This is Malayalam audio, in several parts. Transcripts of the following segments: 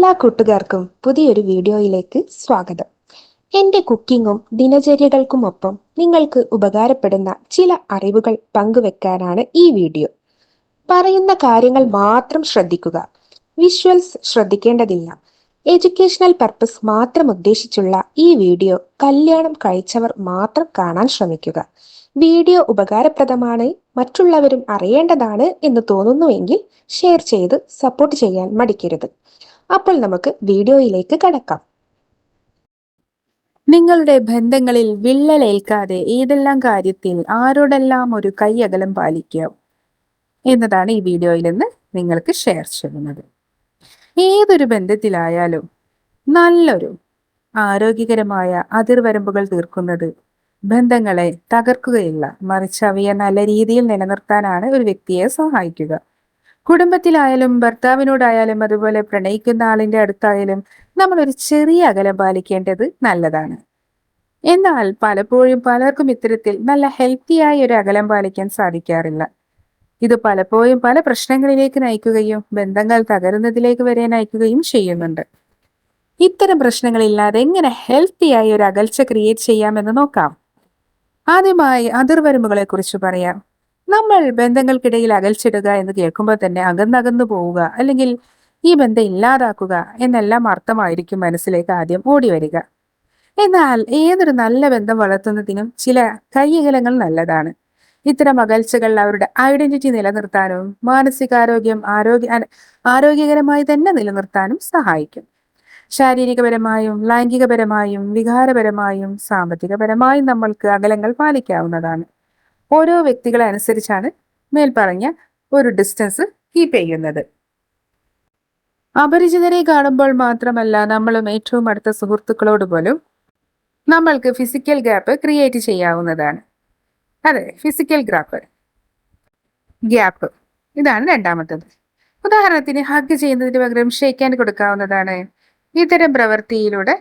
എല്ലാ കൂട്ടുകാർക്കും പുതിയൊരു വീഡിയോയിലേക്ക് സ്വാഗതം. എൻ്റെ കുക്കിങ്ങും ദിനചര്യകൾക്കുമൊപ്പം നിങ്ങൾക്ക് ഉപകാരപ്പെടുന്ന ചില അറിവുകൾ പങ്കുവെക്കാനാണ് ഈ വീഡിയോ. പറയുന്ന കാര്യങ്ങൾ മാത്രം ശ്രദ്ധിക്കുക. വിഷ്വൽസ് ശ്രദ്ധിക്കേണ്ടതില്ല. എഡ്യൂക്കേഷണൽ പർപ്പസ് മാത്രം ഉദ്ദേശിച്ചുള്ള ഈ വീഡിയോ കല്യാണം കഴിച്ചവർ മാത്രം കാണാൻ ശ്രമിക്കുക. വീഡിയോ ഉപകാരപ്രദമാണ്, മറ്റുള്ളവരും അറിയേണ്ടതാണ് എന്ന് തോന്നുന്നുവെങ്കിൽ ഷെയർ ചെയ്ത് സപ്പോർട്ട് ചെയ്യാൻ മടിക്കരുത്. അപ്പോൾ നമുക്ക് വീഡിയോയിലേക്ക് കടക്കാം. നിങ്ങളുടെ ബന്ധങ്ങളിൽ വിള്ളലേൽക്കാതെ ഏതെല്ലാം കാര്യത്തിൽ ആരോടെല്ലാം ഒരു കൈയകലം പാലിക്കാം എന്നതാണ് ഈ വീഡിയോയിൽ നിന്ന് നിങ്ങൾക്ക് ഷെയർ ചെയ്യുന്നത്. ഏതൊരു ബന്ധത്തിലായാലും നല്ലൊരു ആരോഗ്യകരമായ അതിർവരമ്പുകൾ തീർക്കുന്നത് ബന്ധങ്ങളെ തകർക്കുകയില്ല, മറിച്ച് അവയെ നല്ല രീതിയിൽ നിലനിർത്താനാണ് ഒരു വ്യക്തിയെ സഹായിക്കുക. കുടുംബത്തിലായാലും ഭർത്താവിനോടായാലും അതുപോലെ പ്രണയിക്കുന്ന ആളിന്റെ അടുത്തായാലും നമ്മൾ ഒരു ചെറിയ അകലം പാലിക്കേണ്ടത് നല്ലതാണ്. എന്നാൽ പലപ്പോഴും പലർക്കും ഇത്തരത്തിൽ നല്ല ഹെൽത്തിയായ ഒരു അകലം പാലിക്കാൻ സാധിക്കാറില്ല. ഇത് പലപ്പോഴും പല പ്രശ്നങ്ങളിലേക്ക് നയിക്കുകയും ബന്ധങ്ങൾ തകരുന്നതിലേക്ക് വരെ നയിക്കുകയും ചെയ്യുന്നുണ്ട്. ഇത്തരം പ്രശ്നങ്ങളില്ലാതെ എങ്ങനെ ഹെൽത്തിയായ ഒരു അകൽച്ച ക്രിയേറ്റ് ചെയ്യാമെന്ന് നോക്കാം. ആദ്യമായി അതിർവരമ്പുകളെ കുറിച്ച് പറയാം. നമ്മൾ ബന്ധങ്ങൾക്കിടയിൽ അകൽച്ചിടുക എന്ന് കേൾക്കുമ്പോൾ തന്നെ അകന്നകന്നു പോവുക അല്ലെങ്കിൽ ഈ ബന്ധം ഇല്ലാതാക്കുക എന്നെല്ലാം അർത്ഥമായിരിക്കും മനസ്സിലേക്ക് ആദ്യം ഓടി വരിക. എന്നാൽ ഏതൊരു നല്ല ബന്ധം വളർത്തുന്നതിനും ചില കൈയകലങ്ങൾ നല്ലതാണ്. ഇത്തരം അകൽച്ചകൾ അവരുടെ ഐഡന്റിറ്റി നിലനിർത്താനും മാനസികാരോഗ്യം ആരോഗ്യകരമായി തന്നെ നിലനിർത്താനും സഹായിക്കും. ശാരീരികപരമായും ലൈംഗികപരമായും വികാരപരമായും സാമ്പത്തികപരമായും നമ്മൾക്ക് അകലങ്ങൾ പാലിക്കാവുന്നതാണ്. ഓരോ വ്യക്തികളെ അനുസരിച്ചാണ് മേൽപ്പറഞ്ഞ ഒരു ഡിസ്റ്റൻസ് കീപ്പ് ചെയ്യുന്നത്. അപരിചിതരെ കാണുമ്പോൾ മാത്രമല്ല, നമ്മളും ഏറ്റവും അടുത്ത സുഹൃത്തുക്കളോട് പോലും നമ്മൾക്ക് ഫിസിക്കൽ ഗ്യാപ്പ് ക്രിയേറ്റ് ചെയ്യാവുന്നതാണ്. അതെ, ഫിസിക്കൽ ഗ്യാപ്പ് ഇതാണ് രണ്ടാമത്തത്. ഉദാഹരണത്തിന് ഹഗ് ചെയ്യുന്നതിന് പകരം ഷേക്ക് ഹാൻഡ് കൊടുക്കാവുന്നതാണ്. ഇത്തരം പ്രവൃത്തിയിലൂടെ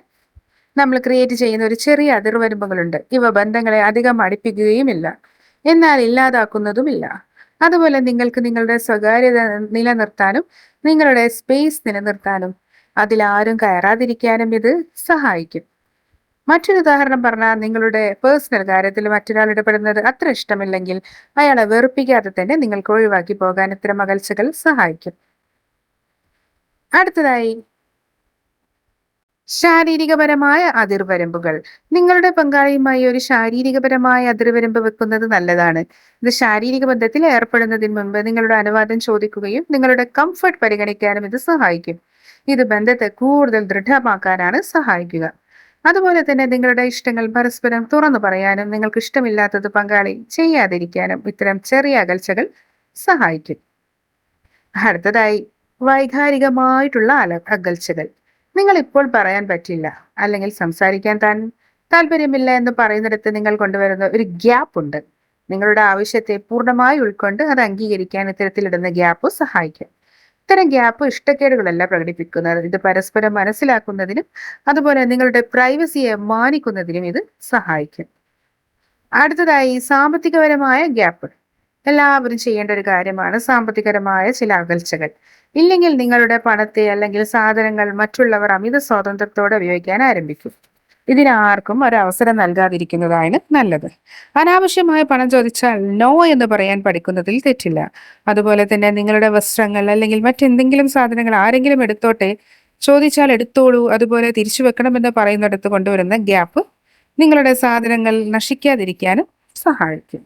നമ്മൾ ക്രിയേറ്റ് ചെയ്യുന്ന ഒരു ചെറിയ അതിർവരമ്പുകളുണ്ട്. ഇവ ബന്ധങ്ങളെ അധികം അടുപ്പിക്കുകയുമില്ല, എന്നാൽ ഇല്ലാതാക്കുന്നതുമില്ല. അതുപോലെ നിങ്ങൾക്ക് നിങ്ങളുടെ സ്വകാര്യത നിലനിർത്താനും നിങ്ങളുടെ സ്പേസ് നിലനിർത്താനും അതിലാരും കയറാതിരിക്കാനും ഇത് സഹായിക്കും. മറ്റൊരു ഉദാഹരണം പറഞ്ഞാൽ, നിങ്ങളുടെ പേഴ്സണൽ കാര്യത്തിൽ മറ്റൊരാൾ ഇടപെടുന്നത് അത്ര ഇഷ്ടമില്ലെങ്കിൽ അയാളെ വെറുപ്പിക്കാതെ തന്നെ നിങ്ങൾക്ക് ഒഴിവാക്കി പോകാൻ ഇത്തരം അകൽച്ചകൾ സഹായിക്കും. അടുത്തതായി ശാരീരികപരമായ അതിർവരമ്പുകൾ. നിങ്ങളുടെ പങ്കാളിയുമായി ഒരു ശാരീരികപരമായ അതിർവരമ്പ് വെക്കുന്നത് നല്ലതാണ്. ഇത് ശാരീരിക ബന്ധത്തിൽ ഏർപ്പെടുന്നതിന് മുൻപ് നിങ്ങളുടെ അനുവാദം ചോദിക്കുകയും നിങ്ങളുടെ കംഫർട്ട് പരിഗണിക്കാനും ഇത് സഹായിക്കും. ഇത് ബന്ധത്തെ കൂടുതൽ ദൃഢമാക്കാനാണ് സഹായിക്കുക. അതുപോലെ തന്നെ നിങ്ങളുടെ ഇഷ്ടങ്ങൾ പരസ്പരം തുറന്നു പറയാനും നിങ്ങൾക്ക് ഇഷ്ടമില്ലാത്തത് പങ്കാളി ചെയ്യാതിരിക്കാനും ഇത്തരം ചെറിയ അകൽച്ചകൾ സഹായിക്കും. അടുത്തതായി വൈകാരികമായിട്ടുള്ള അകൽച്ചകൾ. നിങ്ങൾ ഇപ്പോൾ പറയാൻ പറ്റില്ല അല്ലെങ്കിൽ സംസാരിക്കാൻ താല്പര്യമില്ല എന്ന് പറയുന്നിടത്ത് നിങ്ങൾ കൊണ്ടുവരുന്ന ഒരു ഗ്യാപ്പ് ഉണ്ട്. നിങ്ങളുടെ ആവശ്യത്തെ പൂർണ്ണമായി ഉൾക്കൊണ്ട് അത് അംഗീകരിക്കാൻ ഇത്തരത്തിലിടുന്ന ഗ്യാപ്പ് സഹായിക്കും. ഇത്തരം ഗ്യാപ്പ് ഇഷ്ടക്കേടുകളല്ല പ്രകടിപ്പിക്കുന്നത്. ഇത് പരസ്പരം മനസ്സിലാക്കുന്നതിനും അതുപോലെ നിങ്ങളുടെ പ്രൈവസിയെ മാനിക്കുന്നതിനും ഇത് സഹായിക്കും. അടുത്തതായി സാമ്പത്തികപരമായ ഗ്യാപ്പ്. എല്ലാവരും ചെയ്യേണ്ട ഒരു കാര്യമാണ് സാമ്പത്തികപരമായ ചില അകൽച്ചകൾ. ഇല്ലെങ്കിൽ നിങ്ങളുടെ പണത്തെ അല്ലെങ്കിൽ സാധനങ്ങൾ മറ്റുള്ളവർ അമിത സ്വാതന്ത്ര്യത്തോടെ ഉപയോഗിക്കാൻ ആരംഭിക്കും. ഇതിനാർക്കും ഒരവസരം നൽകാതിരിക്കുന്നതാണ് നല്ലത്. അനാവശ്യമായ പണം ചോദിച്ചാൽ നോ എന്ന് പറയാൻ പഠിക്കുന്നതിൽ തെറ്റില്ല. അതുപോലെ തന്നെ നിങ്ങളുടെ വസ്ത്രങ്ങൾ അല്ലെങ്കിൽ മറ്റെന്തെങ്കിലും സാധനങ്ങൾ ആരെങ്കിലും എടുത്തോട്ടെ, ചോദിച്ചാൽ എടുത്തോളൂ, അതുപോലെ തിരിച്ചു വെക്കണമെന്ന് പറയുന്നിടത്ത് കൊണ്ടുവരുന്ന ഗ്യാപ്പ് നിങ്ങളുടെ സാധനങ്ങൾ നശിക്കാതിരിക്കാനും സഹായിക്കും.